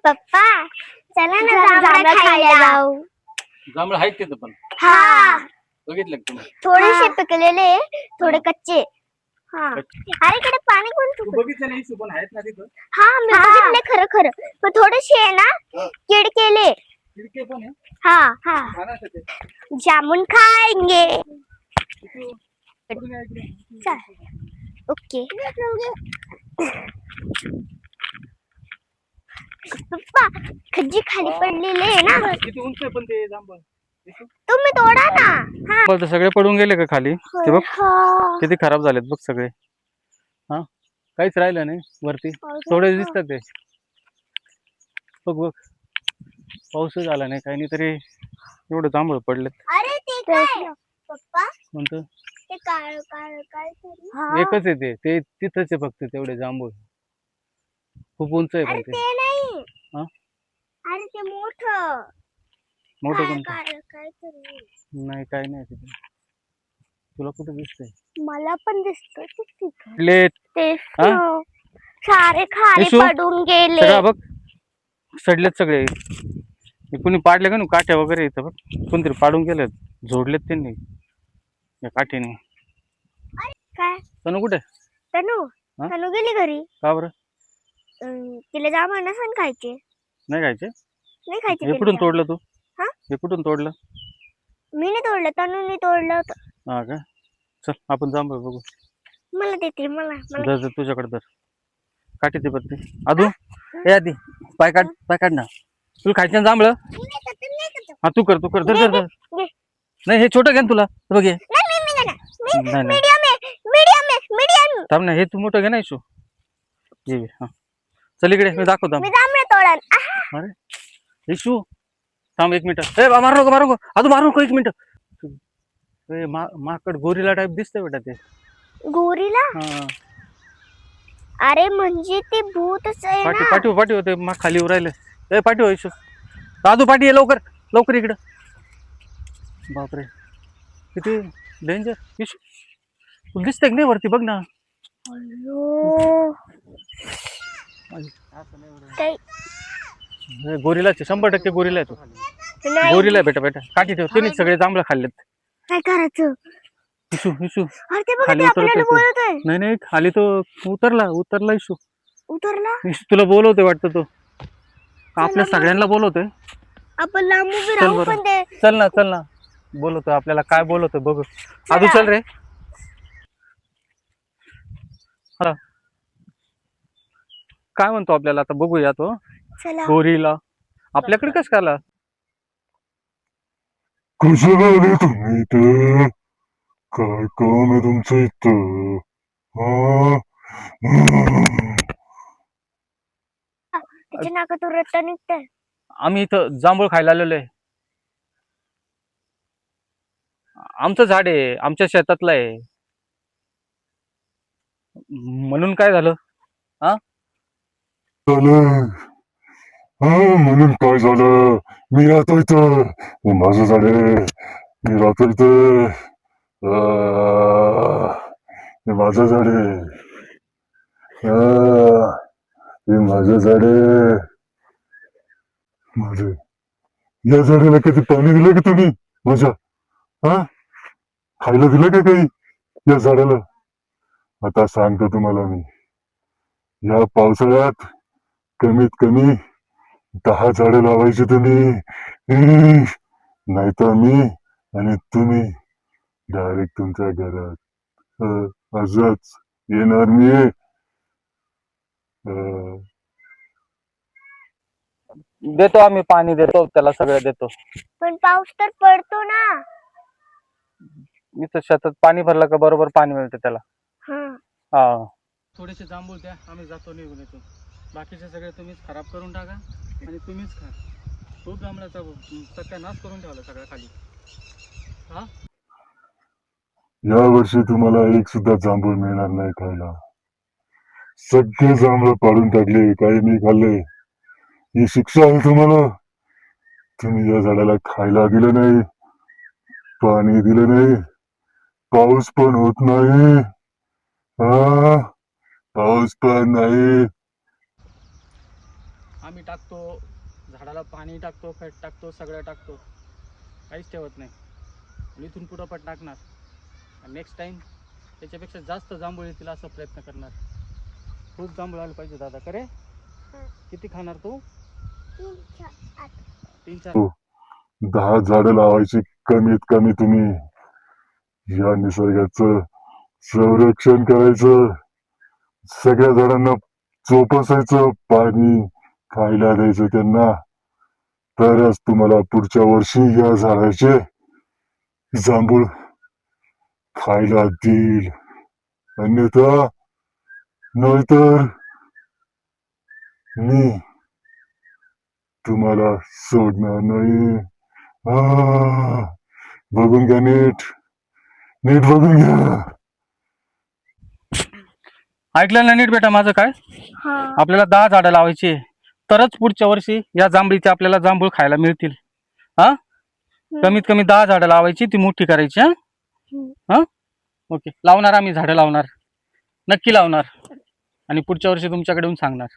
पप्पा चला ना जांभळं खायला जाऊ. जांभळं आहेत तिथं पण हा बघितलं का तुम्ही? थोडेसे पिकलेले थोडे कच्चे. हा अरे इकडे पाणी कोण तू बघितलं नाही पण आहेत ना तिथं. हा मी बघितले खरं खरं पण थोडेसे आहे ना किडकेले. खिडकी पण आहे. हा हा खाण्याचं ते. जामुन खाएंगे. तू कुठून आहे इकडे? चल ओके पप्पा खज्जी खाली पडलेले आहे ना किती उंच आहे पण ते जांभळ? तुम्ही तोडा ना. हा बघ सगळे पडून गेले का खाली ते बघ किती खराब झालेत बघ सगळे. हा काहीच राहिलं नाही वरती थोडे दिसतात ते बघ बघ पाऊसच आला नाही काही नाही तरी एवढं जांभळ पडलेत. अरे ते काय पप्पा कोणतं ते काळ काळ काय तरी एकच आहे ते तिथंच आहे फक्त तेवढे जांभूळ खूप उंच आहे पण अरे ते. ते नाही हा अरे ते मोठं मोठं काळ कोणतं काळ काय तरी नाही काही नाही तिथे. तुला कुठं दिसतंय? मला पण दिसतोय प्लेट ते सारे खाली येशू, पडून गेले. सगळं बघ सडलेत सगळे. हे कुणी पाडले का ना काठ्या वगैरे इथं बघ कोणतरी पाडून गेलेत झोडलेत त्यांनी या काठीने. काय तनु कुठे? तनू हा? तनू गेली घरी. का बरं? तिला जांभळ नसन खायचे. नाही खायचे? नाही खायचे हे तिला कुठून जांभळ. तोडलं तू? हा हे कुठून तोडलं? मी नाही तोडलं तनूने तोडलं होतं. हा का चल आपण जांभळ बघू. मला देते मला धर तुझ्याकडे धर काठी ती पत्ती आदू ए आधी पाय काढ ना. तुला खायचं ना जांभळं? हा तू कर धर धर धर. नाही हे छोटं घ्या ना तुला बघ हे. नाही थांब ना हे तू मोठं घे ना इशू. ये हा चल इकडे मी दाखवतो. मी जांभळं तोडन. अरे इशू थांब एक मिनिट. ए मारू नको आदू मारू नको एक मिनिट. माकड गोरीला टाईप दिसतंय बेटा ते. गोरीला हा अरे म्हणजे ते भूतच आहे ना. पाठी ते मा खाली उरायले. ए पाठी इशू दादू पाठी ये लवकर इकडं. बापरे किती डेंजर. इशू तुला दिसतंय की नाही वरती बघ ना. गोरीलाच 100% गोरीला आहे तो. गोरीला बेटा काठी ठेव. त्यांनी सगळे जांभळं खाल्लेत. काय करायचं? इशू अरे ते बघ खाली ते आपल्याला बोलतोय. नाही खाली तो उतरला इशू. उतरला तुला बोलवतोय वाटतं तो. आपल्या सगळ्यांना बोलवतोय. आपण लांब उभी राहू पण ते. चल ना बोलवतोय आपल्याला. काय बोलवतोय बघू. आदू चल रे. हा काय म्हणतो आपल्याला आता बघूया तो. गोरीला आपल्याकडे कसं काय आला? कशाला आले तुम्ही इथं? काय काम आहे तुमचं इथं? त्याच्या नाकातून रक्त निघतंय. आम्ही इथं जांभूळ खायला आलेलो आहे. आमचं झाड आहे आमच्या शेतातलं आहे म्हणून काय झालं? हा म्हणून काय झालं? मी राहतो इथं. माझं झाड आहे. मी राहतो इथं. हे माझं झाड आहे. हे माझं झाड आहे. माझं या झाडाला कधी पाणी दिलं का तुम्ही? माझ्या खायला दिलं का काही या झाडाला? आता सांगतो तुम्हाला मी. या पावसाळ्यात कमीत कमी 10 झाडं लावायची तुम्ही. नाहीतर मी आणि तुम्ही डायरेक्ट तुमच्या घरात आजच येणार मी. देतो आम्ही पाणी देतो त्याला सगळं देतो. पण पाऊस तर पडतो ना. इथं शेतात पाणी भरलं का बरोबर पाणी मिळतं त्याला. हा थोडेसे जांभूळ द्या आम्ही जातो निघून येतो. बाकीचे सगळे तुम्हीच खराब करून टाका आणि तुम्हीच खा. खूप जांभळाचा सत्यानाश करून ठेवला सगळ्या खाली. हा या वर्षी तुम्हाला एक सुद्धा जांभूळ मिळणार नाही खायला. सगळे जांभळं पाडून टाकले. काही मी खाल्ले. ही शिक्षा आहे तुम्हाला. तुम्ही या झाडाला खायला दिलं नाही, पाणी दिलं नाही, पाऊस पण होत नाही. पाऊस पण नाही. आम्ही टाकतो, झाडाला पाणी टाकतो, खत टाकतो, सगळं टाकतो, काहीच ठेवत नाही. आणि इथून पुढं पण टाकणार. आणि नेक्स्ट टाइम त्याच्यापेक्षा जास्त जांभूळ येतील असा प्रयत्न करणार. खूप जांभूळ आले पाहिजे दादा. करे किती खाणार तू? 3-4. हो. 10 झाडं लावायची कमीत कमी. तुम्ही या निसर्गाचं संरक्षण करायचं, सगळ्या झाडांना जोपासायचं, पाणी खायला द्यायचं त्यांना, तरच तुम्हाला पुढच्या वर्षी या झाडाचे जांभूळ खायला देईल. अन्यथा नाहीतर मी तुम्हाला सोडणार नाही. बघून घ्या, नीट नीट बघून घ्या. ऐकलं ना नीट बेटा माझं काय? आपल्याला 10 झाडं लावायची, तरच पुढच्या वर्षी या जांभळीचे आपल्याला जांभूळ खायला मिळतील. हा, कमीत कमी 10 झाडं लावायची, ती मोठी करायची. हा, ओके. लावणार, आम्ही झाडं लावणार, नक्की लावणार. आणि पुढच्या वर्षी तुमच्याकडे येऊन सांगणार.